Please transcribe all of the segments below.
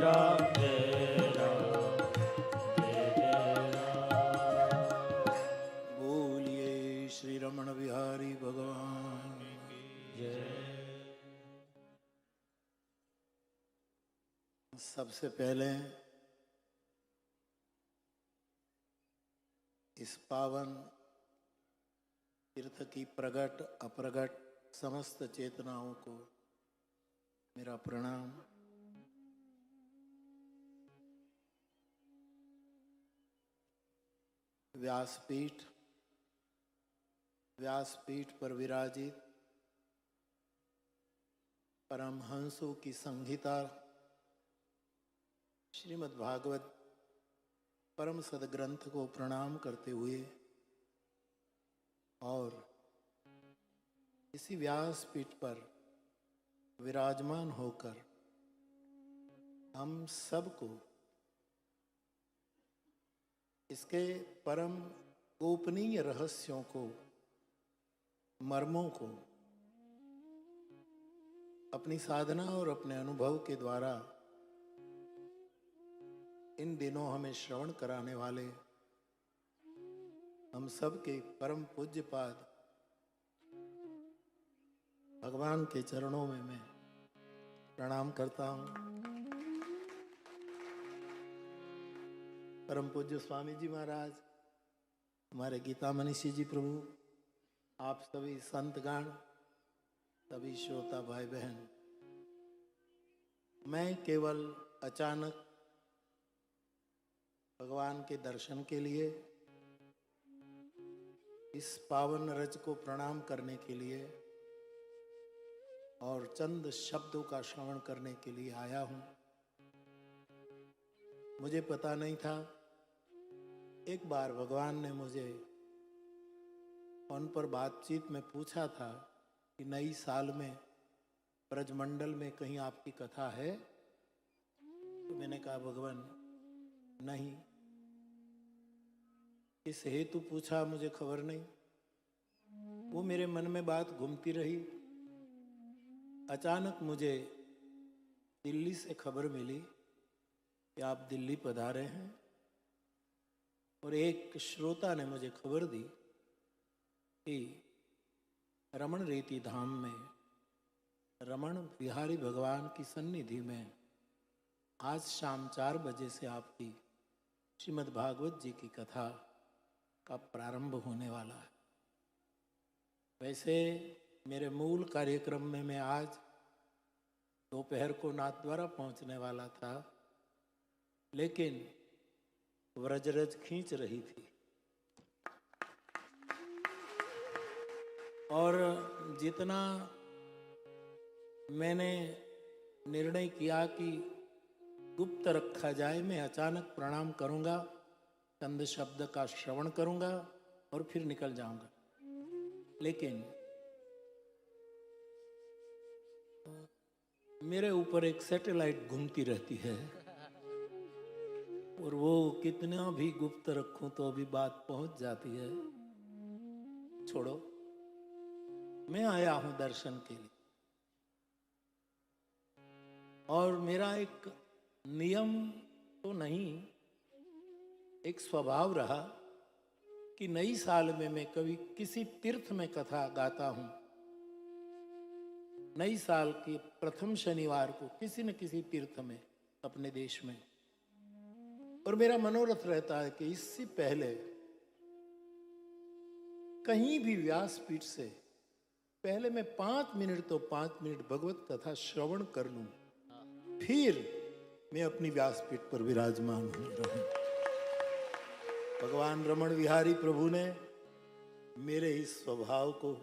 राम जय राम जय जय राम। बोलिए श्री रमण बिहारी भगवान की जय। सबसे पहले इस पावन तीर्थ की प्रगट अप्रगट समस्त चेतनाओं को मेरा प्रणाम। व्यासपीठ पर विराजित परमहंसों की संहिता श्रीमद् भागवत परम सदग्रंथ को प्रणाम करते हुए और इसी व्यासपीठ पर विराजमान होकर हम सबको इसके परम गोपनीय रहस्यों को, मर्मों को अपनी साधना और अपने अनुभव के द्वारा इन दिनों हमें श्रवण कराने वाले हम सब के परम पूज्य पाद भगवान के चरणों में मैं प्रणाम करता हूँ। परम पूज्य स्वामी जी महाराज, हमारे गीता मनीषी जी प्रभु, आप सभी संतगण, सभी श्रोता भाई बहन, मैं केवल अचानक भगवान के दर्शन के लिए इस पावन रज को प्रणाम करने के लिए और चंद शब्दों का श्रवण करने के लिए आया हूँ। मुझे पता नहीं था। एक बार भगवान ने मुझे फोन पर बातचीत में पूछा था कि नई साल में ब्रजमंडल में कहीं आपकी कथा है? तो मैंने कहा भगवान नहीं। इस हेतु पूछा मुझे खबर नहीं। वो मेरे मन में बात घूमती रही। अचानक मुझे दिल्ली से खबर मिली कि आप दिल्ली पधारे हैं और एक श्रोता ने मुझे खबर दी कि रमण रेती धाम में रमण बिहारी भगवान की सन्निधि में आज शाम 4 बजे से आपकी श्रीमद् भागवत जी की कथा का प्रारंभ होने वाला है। वैसे मेरे मूल कार्यक्रम में मैं आज दोपहर को नाथद्वारा पहुंचने वाला था, लेकिन व्रजरज खींच रही थी और जितना मैंने निर्णय किया कि गुप्त रखा जाए, मैं अचानक प्रणाम करूंगा, चंद शब्द का श्रवण करूंगा और फिर निकल जाऊंगा। लेकिन मेरे ऊपर एक सैटेलाइट घूमती रहती है और वो कितना भी गुप्त रखूं तो अभी बात पहुंच जाती है। छोड़ो, मैं आया हूं दर्शन के लिए और मेरा एक नियम तो नहीं, एक स्वभाव रहा कि नई साल में मैं कभी किसी तीर्थ में कथा गाता हूं। नई साल के प्रथम शनिवार को किसी न किसी तीर्थ में अपने देश में, और मेरा मनोरथ रहता है कि इससे पहले कहीं भी व्यासपीठ से पहले मैं 5 मिनट तो 5 मिनट भगवत कथा श्रवण कर लूं, फिर मैं अपनी व्यासपीठ पर विराजमान रहूं। भगवान रमण बिहारी प्रभु ने मेरे इस स्वभाव को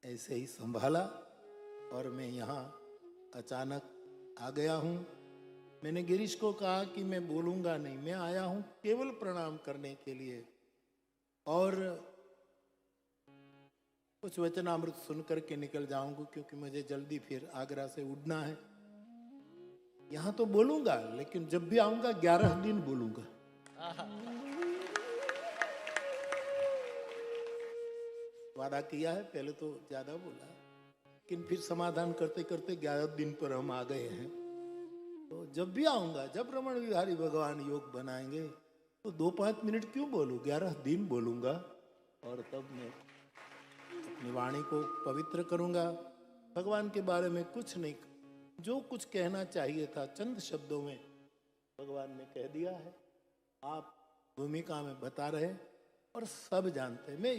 ऐसे ही संभाला और मैं यहाँ अचानक आ गया हूँ। मैंने गिरीश को कहा कि मैं बोलूँगा नहीं, मैं आया हूँ केवल प्रणाम करने के लिए और कुछ वचनामृत सुन करके निकल जाऊंगा, क्योंकि मुझे जल्दी फिर आगरा से उड़ना है। यहाँ तो बोलूँगा, लेकिन जब भी आऊँगा 11 दिन बोलूँगा। वादा किया है, पहले तो ज्यादा बोला, लेकिन फिर समाधान करते करते 11 दिन पर हम आ गए हैं। तो जब भी आऊंगा, जब रमण बिहारी भगवान योग बनाएंगे तो 2-5 मिनट क्यों बोलूं, 11 दिन बोलूंगा। और तब मैं अपनी वाणी को पवित्र करूंगा। भगवान के बारे में कुछ नहीं, जो कुछ कहना चाहिए था चंद शब्दों में भगवान ने कह दिया है। आप भूमिका में बता रहे और सब जानते हैं। मैं